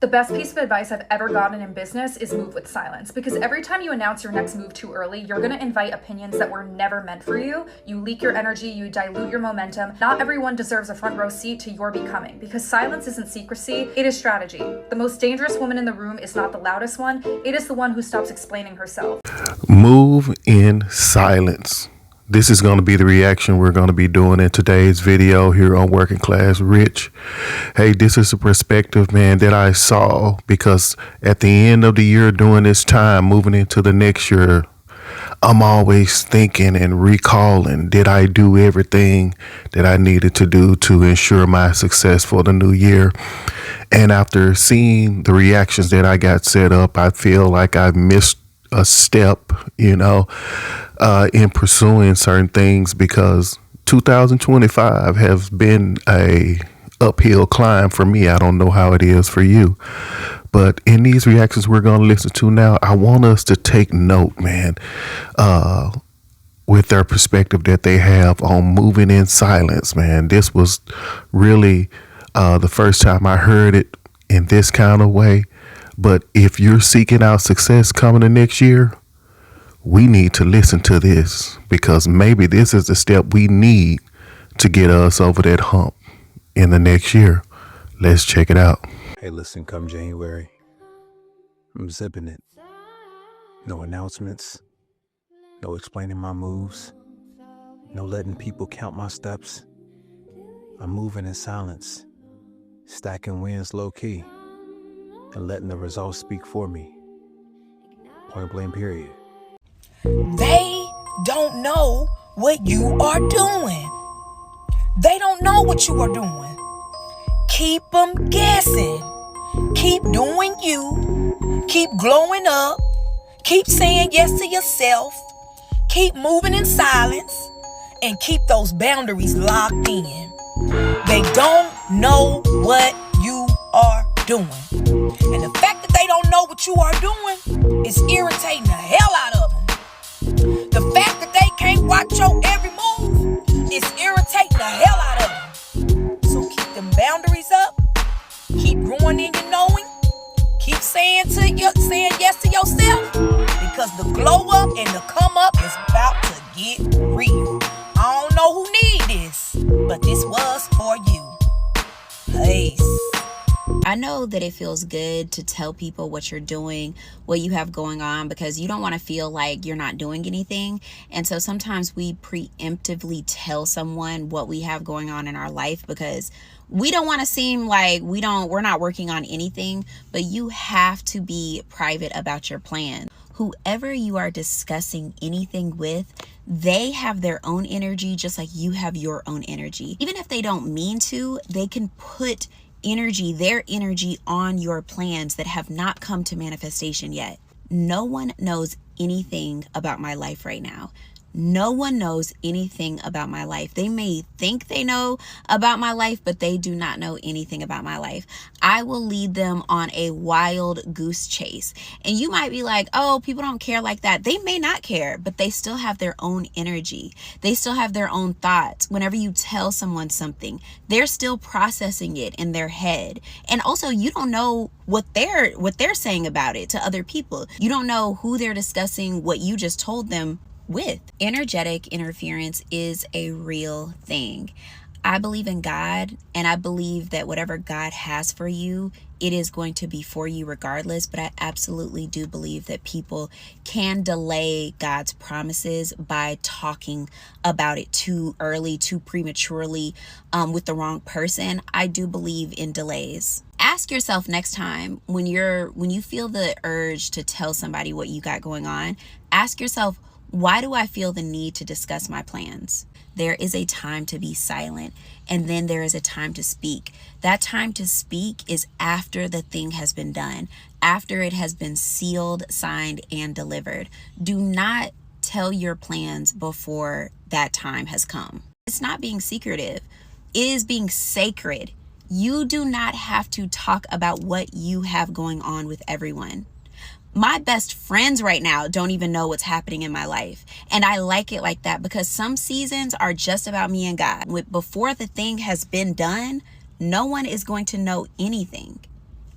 The best piece of advice I've ever gotten in business is move with silence, because every time you announce your next move too early, you're going to invite opinions that were never meant for you. You leak your energy, you dilute your momentum. Not everyone deserves a front row seat to your becoming, because silence isn't secrecy, it is strategy. The most dangerous woman in the room is not the loudest one, it is the one who stops explaining herself. Move in silence. This is going to be the reaction we're going to be doing in today's video here on Working Class Rich. Hey, this is a perspective, man, that I saw because at the end of the year, during this time, moving into the next year, I'm always thinking and recalling, did I do everything that I needed to do to ensure my success for the new year? And after seeing the reactions that I got set up, I feel like I've missed a step, in pursuing certain things, because 2025 has been a uphill climb for me. I don't know how it is for you, but in these reactions we're going to listen to now, I want us to take note, man, with their perspective that they have on moving in silence, man. This was really the first time I heard it in this kind of way. But if you're seeking out success coming the next year, we need to listen to this, because maybe this is the step we need to get us over that hump in the next year. Let's check it out. Hey, listen, come January, I'm zipping it. No announcements, no explaining my moves, no letting people count my steps. I'm moving in silence, stacking wins low key, and letting the results speak for me. Point blank, period. They don't know what you are doing. They don't know what you are doing. Keep them guessing. Keep doing you. Keep glowing up. Keep saying yes to yourself. Keep moving in silence. And keep those boundaries locked in. They don't know what you are doing. And the fact that they don't know what you are doing is irritating the hell out of them. The fact that they can't watch your every move is irritating the hell out of them. So keep them boundaries up. Keep growing in your knowing. Keep saying yes to yourself, because the glow up and the come up is about to get real. I don't know who need this, but this was for you. Peace. I know that it feels good to tell people what you're doing, what you have going on, because you don't want to feel like you're not doing anything. And so sometimes we preemptively tell someone what we have going on in our life because we don't want to seem like we're not working on anything. But you have to be private about your plan. Whoever you are discussing anything with, they have their own energy just like you have your own energy. Even if they don't mean to, they can put their energy on your plans that have not come to manifestation yet. No one knows anything about my life right now. No one knows anything about my life. They may think they know about my life, but they do not know anything about my life. I will lead them on a wild goose chase. And you might be like, oh, people don't care like that. They may not care, but they still have their own energy. They still have their own thoughts. Whenever you tell someone something, they're still processing it in their head. And also, you don't know what they're saying about it to other people. You don't know who they're discussing what you just told them with. Energetic interference is a real thing. I believe in God, and I believe that whatever God has for you, it is going to be for you regardless. But I absolutely do believe that people can delay God's promises by talking about it too early, too prematurely, with the wrong person. I do believe in delays. Ask yourself next time when you feel the urge to tell somebody what you got going on, ask yourself, why do I feel the need to discuss my plans? There is a time to be silent, and then there is a time to speak. That time to speak is after the thing has been done, after it has been sealed, signed, and delivered. Do not tell your plans before that time has come. It's not being secretive. It is being sacred. You do not have to talk about what you have going on with everyone. My best friends right now don't even know what's happening in my life. And I like it like that because some seasons are just about me and God. Before the thing has been done, no one is going to know anything.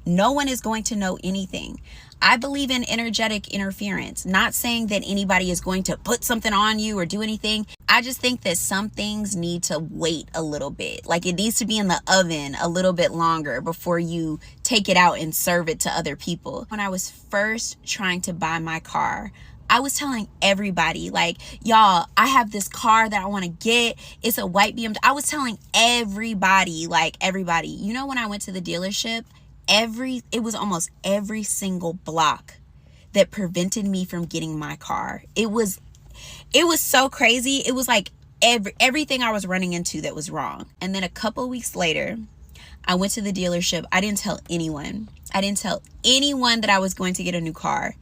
No one is going to know anything. I believe in energetic interference, not saying that anybody is going to put something on you or do anything. I just think that some things need to wait a little bit. Like, it needs to be in the oven a little bit longer before you take it out and serve it to other people. When I was first trying to buy my car, I was telling everybody, like, y'all, I have this car that I want to get. It's a white BMW. I was telling everybody, you know, when I went to the dealership, it was almost every single block that prevented me from getting my car. It was so crazy. It was like everything I was running into that was wrong. And then a couple weeks later, I went to the dealership. I didn't tell anyone. That I was going to get a new car.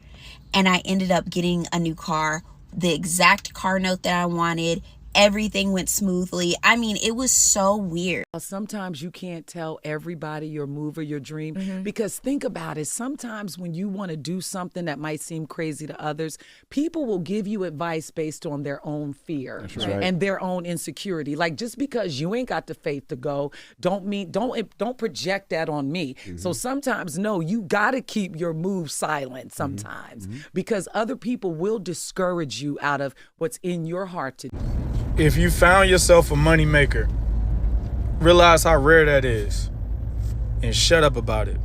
And I ended up getting a new car, the exact car note that I wanted. Everything went smoothly. I mean, it was so weird. Sometimes you can't tell everybody your move or your dream, because think about it. Sometimes when you want to do something that might seem crazy to others, people will give you advice based on their own fear and their own insecurity. Like, just because you ain't got the faith to go, don't project that on me. So sometimes, no, you got to keep your move silent sometimes, because other people will discourage you out of what's in your heart to do. If you found yourself a moneymaker, realize how rare that is and shut up about it.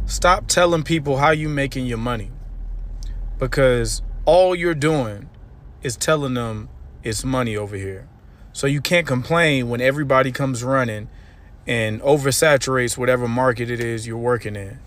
Stop telling people how you making your money, because all you're doing is telling them it's money over here. So you can't complain when everybody comes running and oversaturates whatever market it is you're working in.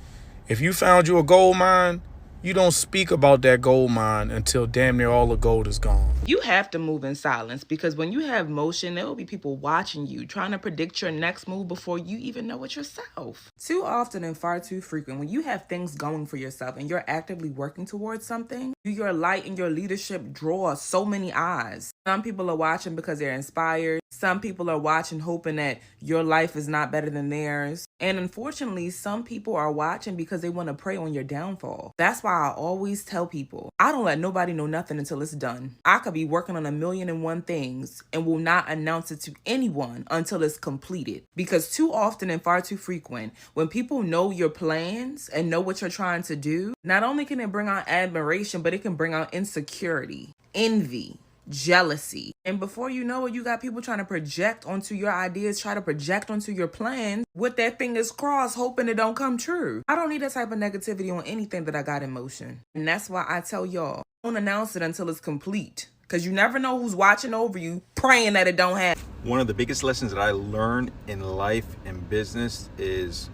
If you found you a gold mine, you don't speak about that gold mine until damn near all the gold is gone. You have to move in silence, because when you have motion, there will be people watching you, trying to predict your next move before you even know it yourself. Too often and far too frequent, when you have things going for yourself and you're actively working towards something, your light and your leadership draw so many eyes. Some people are watching because they're inspired. Some people are watching hoping that your life is not better than theirs. And unfortunately, some people are watching because they want to prey on your downfall. That's why I always tell people, I don't let nobody know nothing until it's done. I could be working on 1,000,001 things and will not announce it to anyone until it's completed. Because too often and far too frequent, when people know your plans and know what you're trying to do, not only can it bring out admiration, but it can bring out insecurity, envy, jealousy. And before you know it, you got people trying to project onto your ideas, try to project onto your plans with their fingers crossed, hoping it don't come true. I don't need that type of negativity on anything that I got in motion. And that's why I tell y'all, don't announce it until it's complete, because you never know who's watching over you, praying that it don't happen. One of the biggest lessons that I learned in life and business is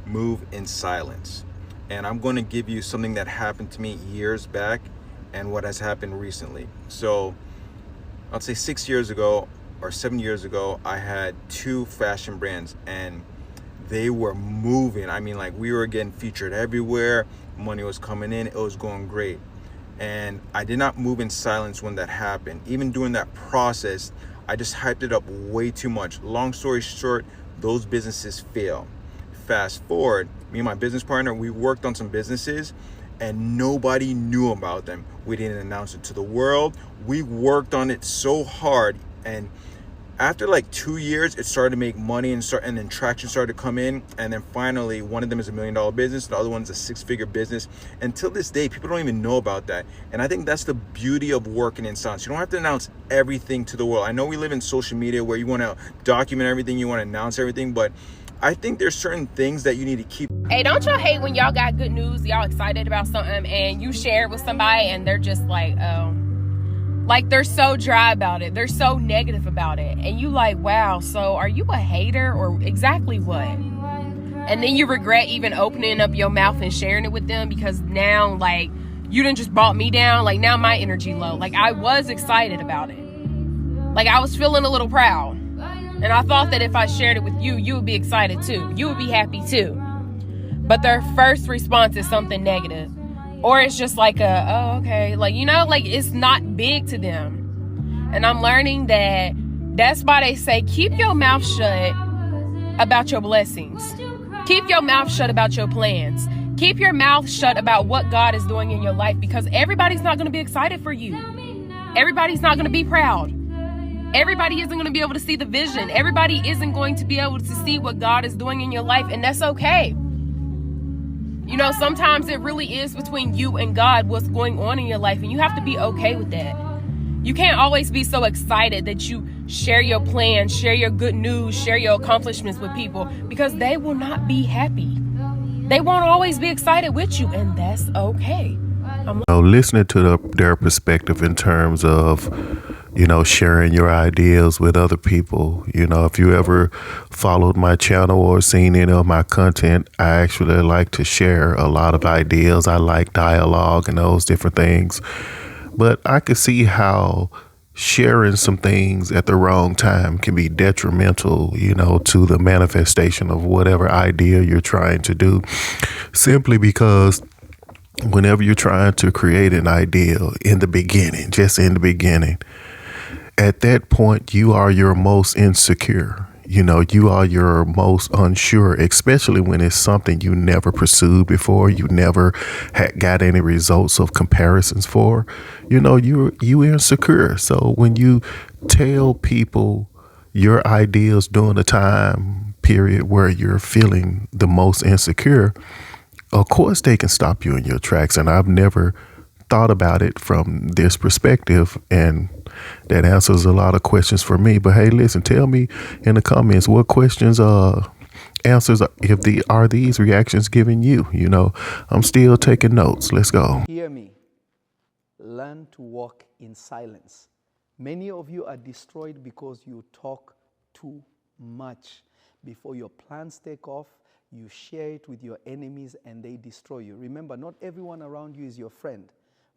move in silence. And I'm going to give you something that happened to me years back and what has happened recently. So I'd say 6 years ago or 7 years ago, I had 2 fashion brands and they were moving. I mean, like, we were getting featured everywhere. Money was coming in. It was going great. And I did not move in silence when that happened. Even during that process, I just hyped it up way too much. Long story short, those businesses failed. Fast forward, me and my business partner, we worked on some businesses and nobody knew about them. We didn't announce it to the world. We worked on it so hard, and after like 2 years, it started to make money and then traction started to come in. And then finally, one of them is $1 million business, the other one's a 6-figure business. Until this day, people don't even know about that. And I think that's the beauty of working in silence. You don't have to announce everything to the world. I know we live in social media where you want to document everything, you want to announce everything, but I think there's certain things that you need to keep. Hey, don't y'all hate when y'all got good news, y'all excited about something, and you share it with somebody and they're just like, like they're so dry about it. They're so negative about it. And you like, wow, so are you a hater or exactly what? And then you regret even opening up your mouth and sharing it with them, because now, like, you done just brought me down. Like, now my energy low. Like, I was excited about it. Like, I was feeling a little proud. And I thought that if I shared it with you, you would be excited too. You would be happy too. But their first response is something negative. Or it's just like oh, okay. Like, you know, like, it's not big to them. And I'm learning that that's why they say, keep your mouth shut about your blessings. Keep your mouth shut about your plans. Keep your mouth shut about what God is doing in your life, because everybody's not going to be excited for you. Everybody's not going to be proud. Everybody isn't going to be able to see the vision. Everybody isn't going to be able to see what God is doing in your life, and that's okay. You know, sometimes it really is between you and God what's going on in your life, and you have to be okay with that. You can't always be so excited that you share your plans, share your good news, share your accomplishments with people, because they will not be happy. They won't always be excited with you, and that's okay. Listening to their perspective in terms of, sharing your ideas with other people. If you ever followed my channel or seen any of my content, I actually like to share a lot of ideas. I like dialogue and those different things. But I could see how sharing some things at the wrong time can be detrimental, to the manifestation of whatever idea you're trying to do, simply because whenever you're trying to create an idea just in the beginning, at that point, you are your most insecure. You are your most unsure, especially when it's something you never pursued before, you never got any results of comparisons for. You insecure. So when you tell people your ideas during the time period where you're feeling the most insecure, of course they can stop you in your tracks. And I've never thought about it from this perspective, and that answers a lot of questions for me. But hey, listen, tell me in the comments what questions answers are these reactions giving you. I'm still taking notes. Let's go. Hear me. Learn to walk in silence. Many of you are destroyed because you talk too much. Before your plans take off, you share it with your enemies and they destroy you. Remember, not everyone around you is your friend.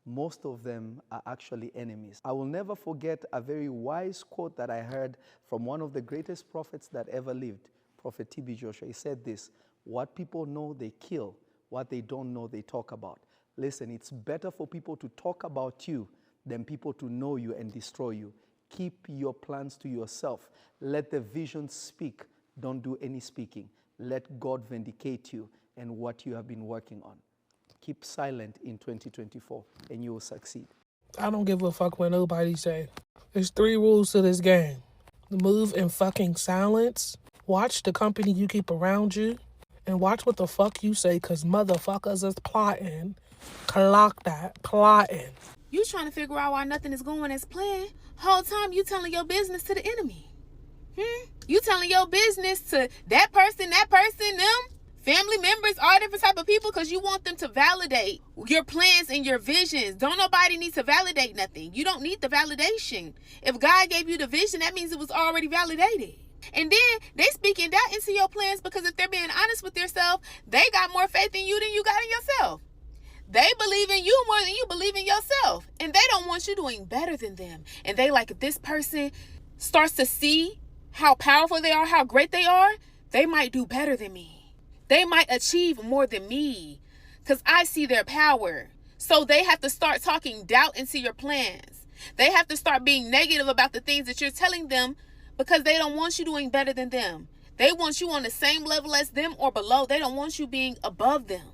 Most of them are actually enemies. I will never forget a very wise quote that I heard from one of the greatest prophets that ever lived, Prophet T.B. Joshua. He said this: what people know, they kill. What they don't know, they talk about. Listen, it's better for people to talk about you than people to know you and destroy you. Keep your plans to yourself. Let the vision speak. Don't do any speaking. Let God vindicate you and what you have been working on. Keep silent in 2024 and you will succeed. I don't give a fuck what nobody say. There's 3 rules to this game. Move in fucking silence. Watch the company you keep around you. And watch what the fuck you say, because motherfuckers is plotting. Clock that. Plotting. You trying to figure out why nothing is going as planned. Whole time you telling your business to the enemy. You telling your business to that person, them. Family members, all different type of people, because you want them to validate your plans and your visions. Don't nobody need to validate nothing. You don't need the validation. If God gave you the vision, that means it was already validated. And then they speaking doubt into your plans, because if they're being honest with themselves, they got more faith in you than you got in yourself. They believe in you more than you believe in yourself. And they don't want you doing better than them. And they like, if this person starts to see how powerful they are, how great they are, they might do better than me. They might achieve more than me because I see their power. So they have to start talking doubt into your plans. They have to start being negative about the things that you're telling them, because they don't want you doing better than them. They want you on the same level as them or below. They don't want you being above them.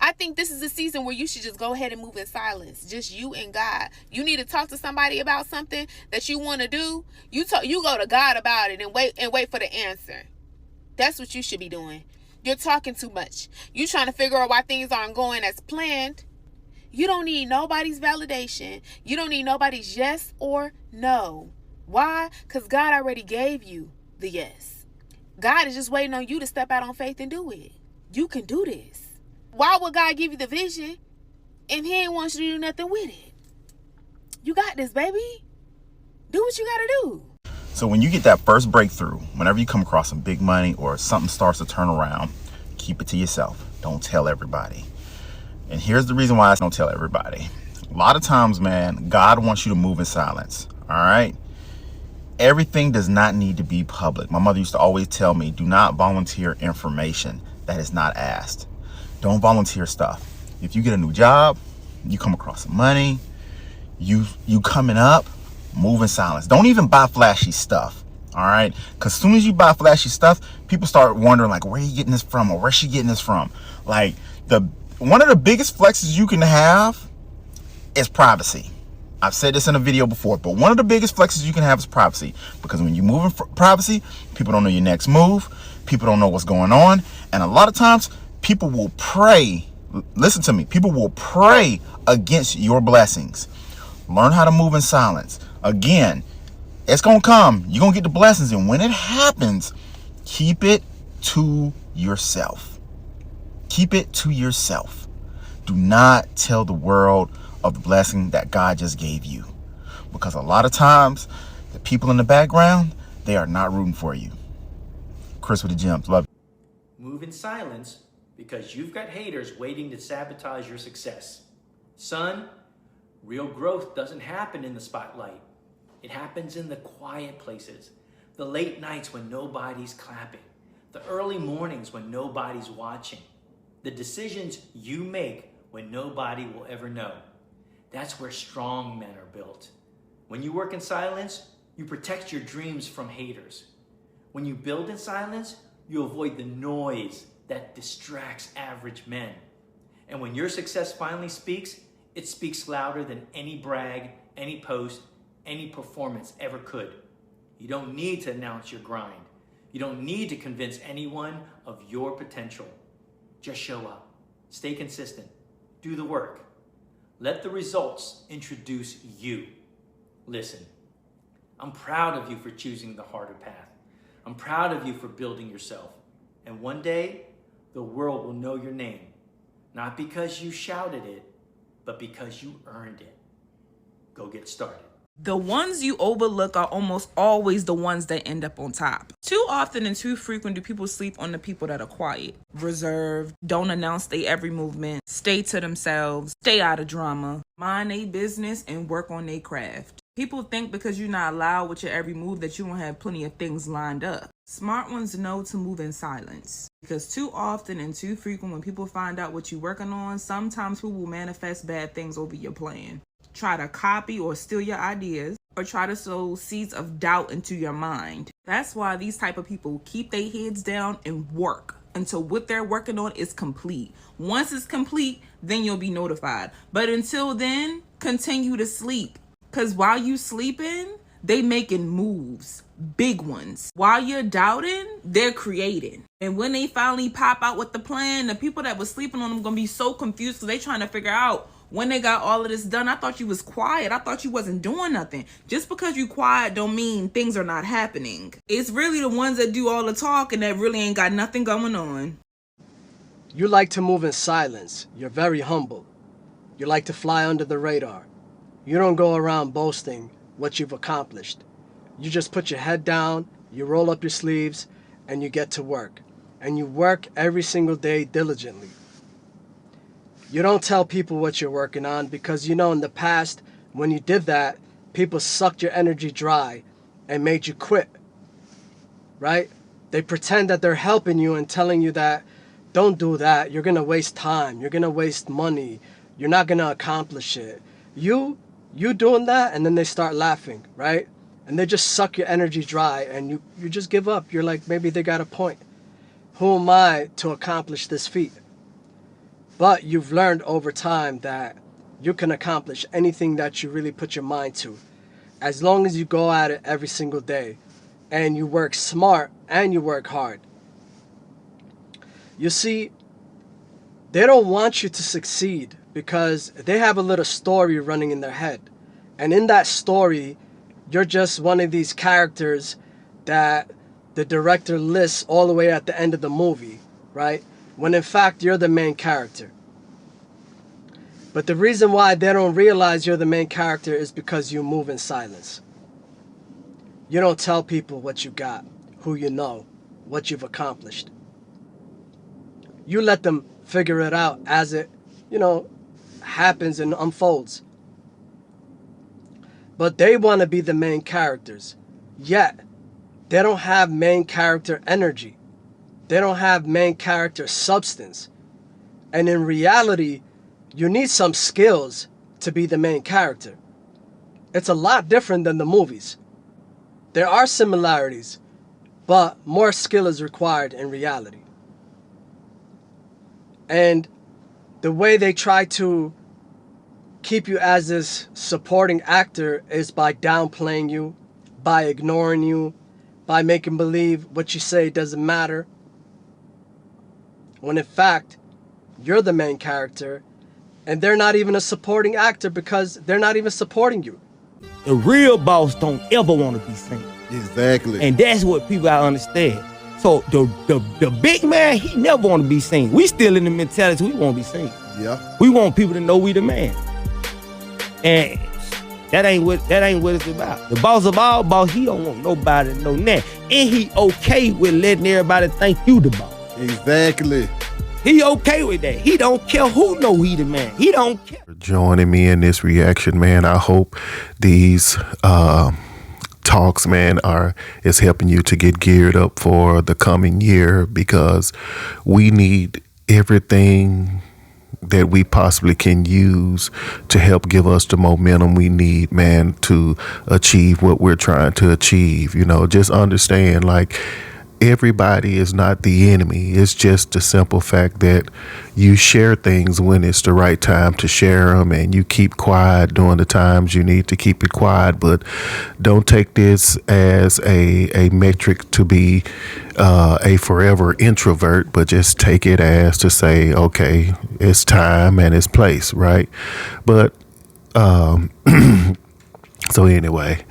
I think this is a season where you should just go ahead and move in silence. Just you and God. You need to talk to somebody about something that you want to do. You go to God about it and wait for the answer. That's what you should be doing. You're talking too much. You trying to figure out why things aren't going as planned. You don't need nobody's validation. You don't need nobody's yes or no. Why? Because God already gave you the yes. God is just waiting on you to step out on faith and do it. You can do this. Why would God give you the vision if he ain't want you to do nothing with it? You got this, baby. Do what you got to do. So when you get that first breakthrough, whenever you come across some big money or something starts to turn around, keep it to yourself. Don't tell everybody. And here's the reason why I don't tell everybody. A lot of times, man, God wants you to move in silence. All right. Everything does not need to be public. My mother used to always tell me, do not volunteer information that is not asked. Don't volunteer stuff. If you get a new job, you come across some money, you coming up, move in silence. Don't even buy flashy stuff. All right. Because as soon as you buy flashy stuff, people start wondering, like, where are you getting this from, or where's she getting this from? Like, one of the biggest flexes you can have is privacy. I've said this in a video before, but one of the biggest flexes you can have is privacy. Because when you move in privacy, people don't know your next move. People don't know what's going on. And a lot of times people will prey Listen to me. People will pray against your blessings. Learn how to move in silence. Again, it's going to come. You're going to get the blessings. And when it happens, keep it to yourself. Keep it to yourself. Do not tell the world of the blessing that God just gave you. Because a lot of times, the people in the background, they are not rooting for you. Chris with the Gems. Love you. Move in silence because you've got haters waiting to sabotage your success. Son, real growth doesn't happen in the spotlight. It happens in the quiet places, the late nights when nobody's clapping, the early mornings when nobody's watching, the decisions you make when nobody will ever know. That's where strong men are built. When you work in silence, you protect your dreams from haters. When you build in silence, you avoid the noise that distracts average men. And when your success finally speaks, it speaks louder than any brag, any post, any performance ever could. You don't need to announce your grind. You don't need to convince anyone of your potential. Just show up. Stay consistent. Do the work. Let the results introduce you. Listen, I'm proud of you for choosing the harder path. I'm proud of you for building yourself. And one day, the world will know your name. Not because you shouted it, but because you earned it. Go get started. The ones you overlook are almost always the ones that end up on top. Too often and too frequent do people sleep on the people that are quiet, reserved, don't announce their every movement, stay to themselves, stay out of drama, mind their business, and work on their craft. People think because you're not loud with your every move that you won't have plenty of things lined up. Smart ones know to move in silence. Because too often and too frequent when people find out what you're working on, sometimes people will manifest bad things over your plan. Try to copy or steal your ideas, or try to sow seeds of doubt into your mind. That's why these type of people keep their heads down and work until what they're working on is complete. Once it's complete, then you'll be notified. But until then, continue to sleep. Because while you sleeping, they making moves, big ones. While you're doubting, they're creating. And when they finally pop out with the plan, the people that was sleeping on them gonna be so confused because they trying to figure out when they got all of this done. I thought you was quiet. I thought you wasn't doing nothing. Just because you quiet don't mean things are not happening. It's really the ones that do all the talking that really ain't got nothing going on. You like to move in silence. You're very humble. You like to fly under the radar. You don't go around boasting what you've accomplished. You just put your head down, you roll up your sleeves, and you get to work. And you work every single day diligently. You don't tell people what you're working on because you know in the past, when you did that, people sucked your energy dry and made you quit, right? They pretend that they're helping you and telling you that, don't do that, you're gonna waste time, you're gonna waste money, you're not gonna accomplish it. You doing that, and then they start laughing, right? And they just suck your energy dry and you just give up. You're like, maybe they got a point. Who am I to accomplish this feat? But you've learned over time that you can accomplish anything that you really put your mind to, as long as you go at it every single day and you work smart and you work hard. You see, they don't want you to succeed because they have a little story running in their head. And in that story, you're just one of these characters that the director lists all the way at the end of the movie, right? When in fact, you're the main character. But the reason why they don't realize you're the main character is because you move in silence. You don't tell people what you got, who you know, what you've accomplished. You let them figure it out as it, happens and unfolds. But they want to be the main characters, yet they don't have main character energy. They don't have main character substance. And in reality, you need some skills to be the main character. It's a lot different than the movies. There are similarities, but more skill is required in reality. And the way they try to keep you as this supporting actor is by downplaying you, by ignoring you, by making believe what you say doesn't matter. When in fact, You're the main character, and they're not even a supporting actor because they're not even supporting you. The real boss don't ever want to be seen. Exactly. And that's what people gotta understand. So the big man, he never want to be seen. We still in the mentality we want to be seen. Yeah. We want people to know we the man. And that ain't what it's about. The boss of all boss, he don't want nobody to know that. And he okay with letting everybody think you the boss. Exactly. He okay with that. He don't care who know he the man. He don't care. Joining me in this reaction, man. I hope these talks, man, is helping you to get geared up for the coming year, because we need everything that we possibly can use to help give us the momentum we need, man, to achieve what we're trying to achieve. You know, just understand, like, everybody is not the enemy. It's just the simple fact that you share things when it's the right time to share them, and you keep quiet during the times you need to keep it quiet. But don't take this as a metric to be a forever introvert, but just take it as to say, okay, it's time and it's place, right? But so anyway,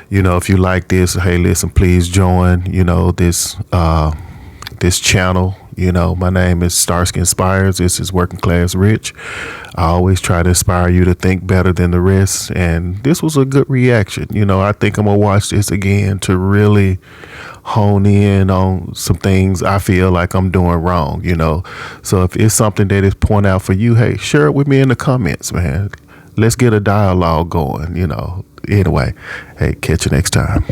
you know, if you like this, hey, listen, please join, you know, this channel. You know, my name is Starsky Inspires. This is Working Class Rich. I always try to inspire you to think better than the rest. And this was a good reaction. You know, I think I'm going to watch this again to really hone in on some things I feel like I'm doing wrong, you know. So if it's something that is point out for you, hey, share it with me in the comments, man. Let's get a dialogue going, you know. Anyway, hey, catch you next time.